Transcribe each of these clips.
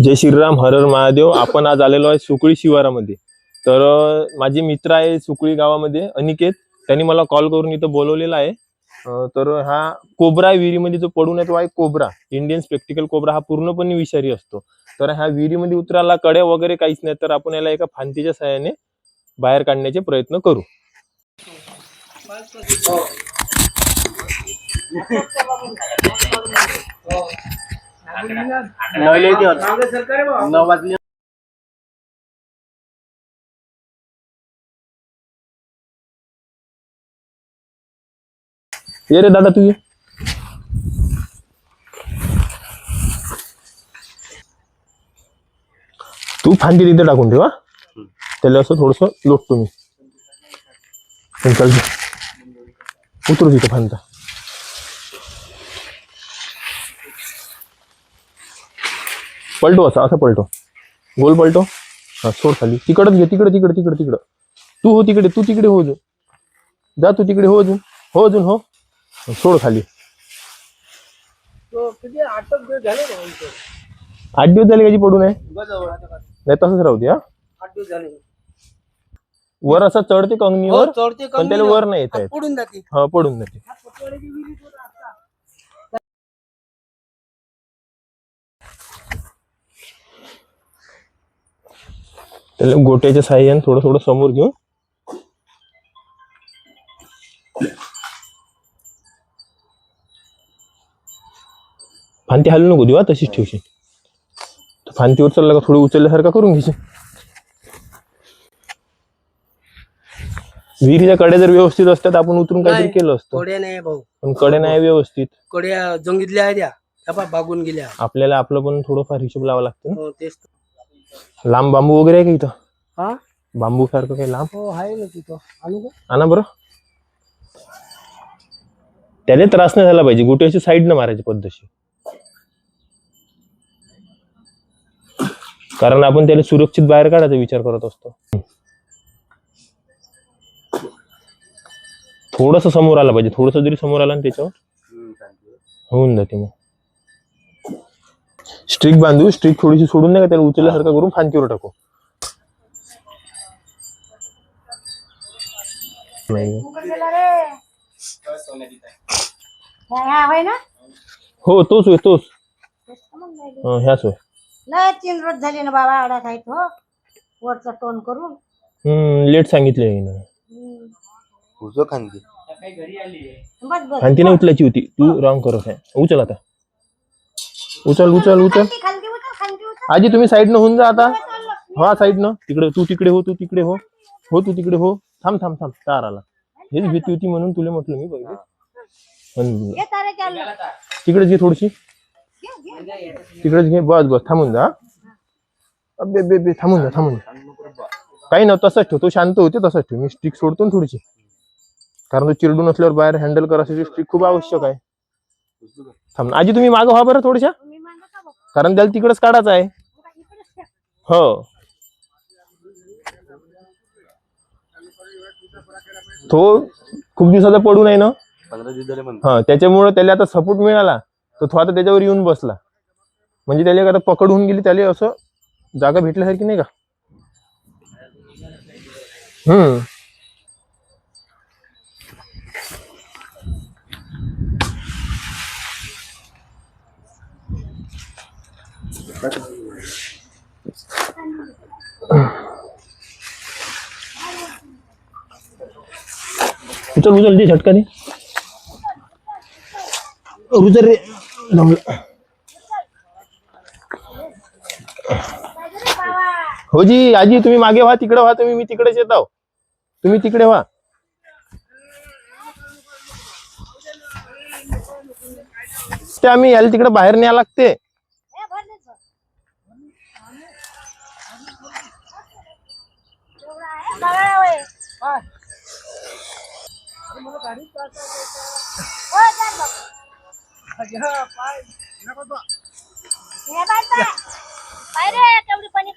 जय श्रीराम, हर हर महादेव. आपण आज आलेलो आहे सुकळी शिवारामध्ये. तर माझे मित्र आहे सुकळी गावामध्ये अनिकेत, त्यांनी मला कॉल करून इथं बोलवलेला आहे. तर हा कोब्रा विहिरीमध्ये जो पडून येतो आहे कोब्रा, इंडियन स्पेक्टिकल कोब्रा, हा पूर्णपणे विषारी असतो. तर ह्या विहिरीमध्ये उतरायला कड्या वगैरे काहीच नाही, तर आपण याला एका फांदीच्या सहाय्याने बाहेर काढण्याचे प्रयत्न करू. ये रे दादा, तू ये. तू फांदी तिथे टाकून ठेवा, त्याला असं थोडस लोटतो मी. चल उतरू तिथे फांदा. पलटो, असं पलटो, गोल पलटो. हा, सोड खाली. तिकडच घे, तिकडं. तू हो तिकडे, हो अजून जा, तू तिकडे हो अजून हो. सोड खाली. 8 दिवस झाले त्याची पडू नये, नाही तसंच राहू दे. हा, 8 दिवस झाले. वर असं चढते कंगनीवर, चढते पण त्याला वर नाही येत आहे. पडून जाते. हा, पडून जाते. त्याला गोट्याच्या साह्याने थोडं समोर घेऊन फांती हलू नको देऊ, तशीच ठेवशी. फांती उचलला का थोडी उचलल्यासारखा करून घ्यायची. विहिरीच्या कड्या जर व्यवस्थित असतात आपण उतरून काहीतरी केलं असतं, कोड्या नाही भाऊ, पण कड्या नाही व्यवस्थित. कोड्या जंगीतल्या आहेत त्या बागून गेल्या. आपल्याला आपलं पण थोडंफार हिशोब लावा लागतं ना. हो तेच. लांब बांबू वगैरे आहे का इथं? हा, बांबू सारखं काही लांब? हो आहे ना तिथं. आणू का? आणा बरं. त्याने त्रास नाही झाला पाहिजे, गोट्याची साईड न मारायची पद्धतशीर, कारण आपण त्याला सुरक्षित बाहेर काढायचा विचार करत असतो. थोडस समोर आला पाहिजे, थोडस जरी समोर आला ना त्याच्यावर होऊन जाते. मग स्ट्रिक बांधू, स्ट्रिक थोडीशी सोडून नाही का त्याला उचलल्यासारखं करून फांदीवर टाकू. हो, तोच होय, तोच. ह्याच होय. नाही 3 रोज झाले ना बाबा, आडात आहेत हो, वरचा टोन करून. लेट सांगितले ना. खांदी बस बस खांती नाही उचलायची होती, तू रॉंग करत आहे. उचल आता, उचल. खालती उचल. आजी तुम्ही साईड न होऊन जा आता. हा, साईड न. तिकडे तू तिकडे हो, तू तिकडे हो. थांब. तार आला. हेच भीती होती म्हणून तुला म्हटलं मी पहिले. ये तारे चाललो. तिकडेच घे थोडीशी, तिकडेच घे. बस थांबून जा. अबे थांबून जा. काही ना, तसंच ठेव. तो शांत होते तसंच ठेव. मी स्टिक सोडतो ना थोडीशी, कारण तो चिरडून असल्यावर बाहेर हँडल करायसाठी स्टिक खूप आवश्यक आहे. थांब आजी, तुम्ही मागं व्हा बरं थोड्याशा, कारण त्याला तिकडेच काढायचं आहे. हो, तो खूप दिवसाचा पडू नाही ना. 15 दिवस झाले. हा, त्याच्यामुळे त्याला आता सपोर्ट मिळाला, तर तो आता त्याच्यावर येऊन बसला. म्हणजे त्याला आता पकड होऊन गेली, त्याला असं जागा भेटल्यासारखी नाही का. उचल दे, झटका दे. उचल रे. हो जी, आजी तुम्ही मागे व्हा, तिकडे व्हा. मी तिकडेच येत आहो, तुम्ही तिकडे व्हा. ते आम्ही याला तिकडे बाहेर न्यायला लागते.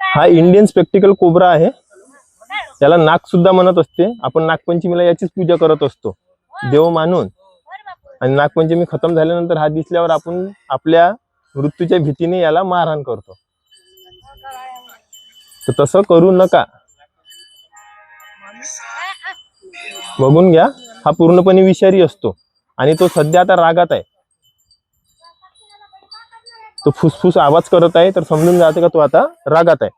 हा इंडियन स्पेक्टिकल कोब्रा आहे. त्याला नाग सुद्धा म्हणत असते. आपण नागपंचमीला याचीच पूजा करत असतो देव मानून. आणि नागपंचमी खतम झाल्यानंतर हा दिसल्यावर आपण आपल्या मृत्यूच्या भीतीने याला मारहाण करतो. तर तसं करू नका. बघून घ्या, हा पूर्णपणे विषारी असतो आणि तो सध्या आता रागात आहे. तो फुसफुस आवाज करत आहे, तर समजून जाते का तो आता रागात आहे.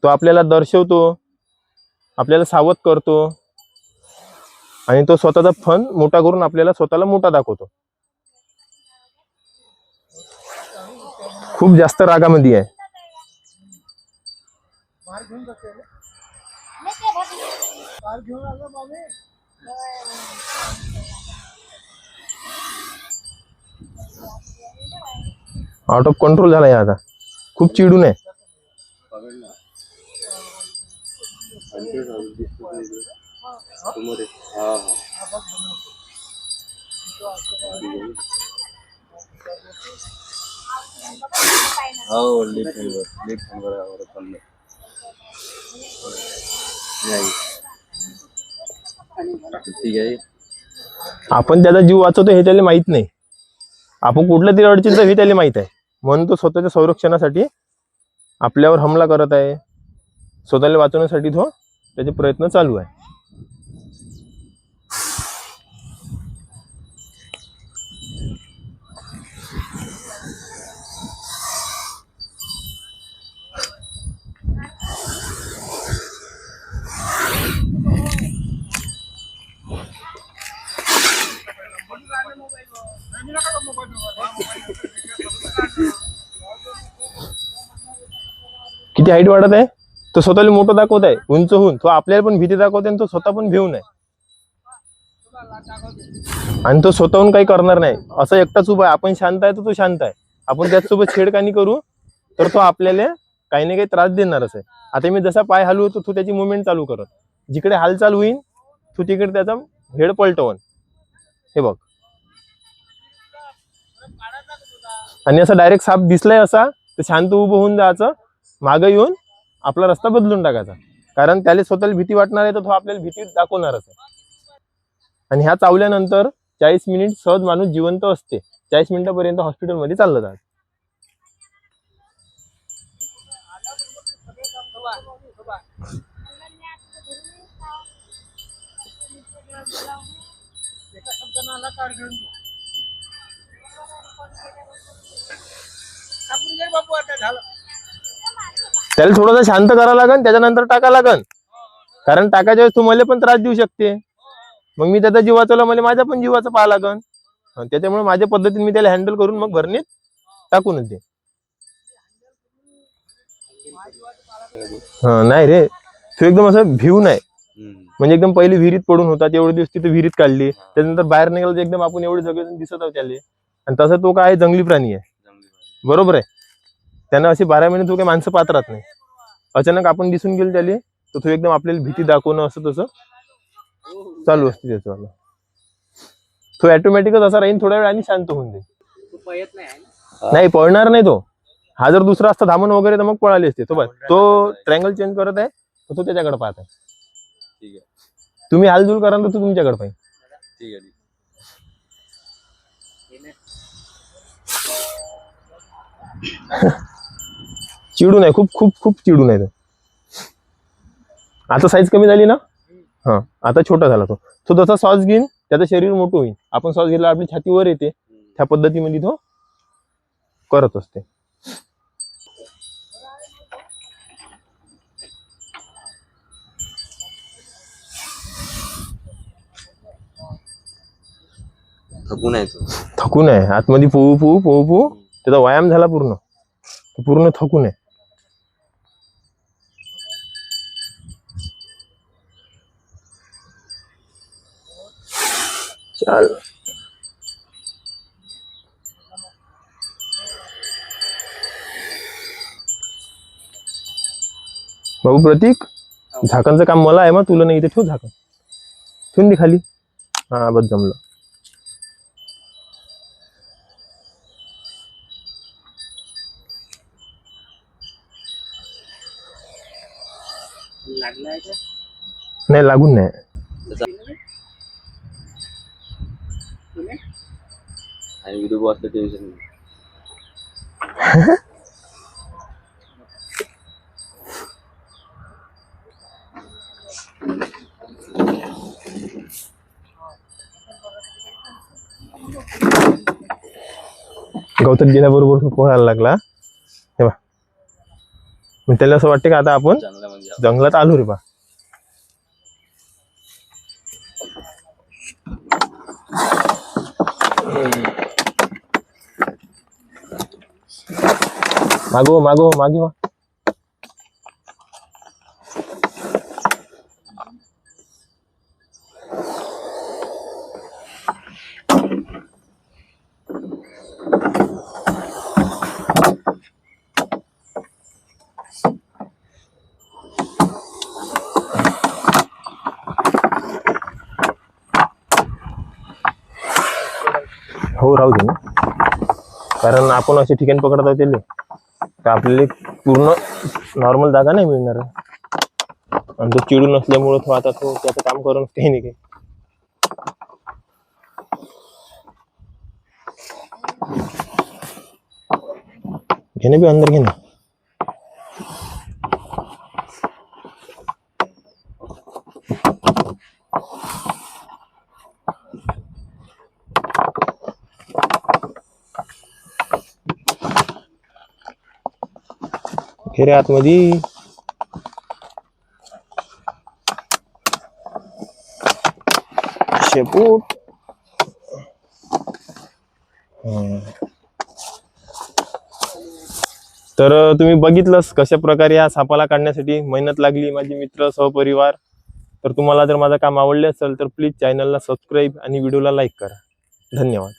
तो आपल्याला दर्शवतो, आपल्याला सावध करतो आणि तो स्वतःचा फन मोठा करून आपल्याला स्वतःला मोठा दाखवतो. खूप जास्त रागामध्ये आहे. आउट ऑफ कंट्रोल झालाय आता, खूप चिडून आहे. आपण त्याचा जीव वाचवतो हे त्याला माहित नाही. आपण कुठल्या तरी अडचणीत हे त्याला माहित आहे, म्हणून तो स्वतःच्या संरक्षणासाठी आपल्यावर हमला करत आहे. स्वतःला वाचवण्यासाठी तो त्याचे प्रयत्न चालू आहे. किती हाईट वाढत आहे, तो स्वतःला मोठं दाखवत आहे. उंच होऊन तो आपल्याला पण भीती दाखवते आणि तो स्वतः पण भिवून आहे. आणि तो स्वतःहून काही करणार नाही, असं एकटाच उभा आहे. आपण शांत आहे तर तो शांत आहे. आपण त्याचसोबत छेडखानी करू तर तो आपल्याला काही ना काही त्रास देणारच आहे. आता मी जसा पाय हलवतो तो त्याची मुवमेंट चालू करत, जिकडे हालचाल होईल तो तिकडे त्याचा हेड पलटवून, हे बघ. आणि असं डायरेक्ट साप दिसलाय असा तर शांत उभं होऊन जायचं, मागे येऊन आपला रस्ता बदलून टाकायचा. कारण त्याला स्वतःला भीती वाटणार आहे तर तो आपल्याला भीती दाखवणारच आहे. आणि ह्या चावल्यानंतर 40 मिनिट सहज माणूस जिवंत असते. 40 मिनिटापर्यंत हॉस्पिटलमध्ये चाललं जात. त्याला थोडंसं शांत करावं लागेल, त्याच्यानंतर टाका लागेल. कारण टाकायच्या वेळेस तो मला पण त्रास देऊ शकते. मग मी त्याचा जीव वाचवला, मला माझ्या पण जीवाचं पाहा लागेल. त्याच्यामुळे माझ्या पद्धतीने मी त्याला हँडल करून मग भरणीत टाकूनच दे. नाही रे, तो एकदम असं भिवू नाही. म्हणजे एकदम पहिले विहिरीत पडून होता, तेवढे दिवस तिथे विहिरीत काढली, त्यानंतर बाहेर निघालं एकदम आपण एवढे सगळे दिसत आहोत त्याला. आणि तसं तो काय जंगली प्राणी आहे, बरोबर आहे. त्यानं असे 12 महिने तो काही माणसं पाहत राहत नाही. अचानक आपण दिसून गेलो त्याला तर तो एकदम आपल्याला भीती दाखवणं असं तसं चालू असते त्याचं. तो ऑटोमॅटिकच असा राहीन थोड्या वेळ आणि शांत होऊन जाईल. नाही पळणार नाही तो. हा जर दुसरा असता धामण वगैरे तर मग पळाली असते. तो बघ, तो ट्रँगल चेंज करत आहे तर तो त्याच्याकडे पाहत आहे. ठीक आहे, तुम्ही हालजुल करा तर तो तुमच्याकडे पाहिजे. ठीक आहे. चिडून आहे, खूप खूप खूप चिडून आहे. आता साईज कमी झाली ना, हा आता छोटा झाला तो. तो तसा श्वास घेईन त्याचं शरीर मोठं होईल. आपण श्वास घेतला आपली छाती वर येते, त्या पद्धतीमध्ये तो करत असते. थकून आहे तो. थकून आहे आतमध्ये पोहू पोहू पोहू पोहू त्याचा व्यायाम झाला पूर्ण. तो पूर्ण थकून आहे. चाल बाबू प्रतीक, झाकणचं काम मला आहे, मग तुला नाही. इथे ठेव झाकण, ठेवून दे खाली. हा बस जमलं. नाही लागून नाही. आणि व्हिडिओ बॉसचं टेन्शन नाही. गवतात गेल्याबरोबर तो पोहायला लागला. हे बा, मग त्याला असं वाटतं का आता आपण जंगलामध्ये जंगलात आलो रे बा. मागो मागो मागे वा. हो राहू दे ना, कारण आपण असे ठिकाणी पकडत आहोत त्याले तर आपल्याला पूर्ण नॉर्मल जागा नाही मिळणार आहे. आणि तो चिडून असल्यामुळे तो आता तो त्याचं काम करून काही नाही काही. घेणे बी अंदर घेणे. घे रे आतमध्ये. शेपूट. तर तुम्ही बघितलंच कशा प्रकारे या सापाला काढण्यासाठी मेहनत लागली माझी मित्र सहपरिवार. तर तुम्हाला जर माझं काम आवडले असेल तर प्लीज चॅनलला सबस्क्राईब आणि व्हिडिओला लाईक करा. धन्यवाद.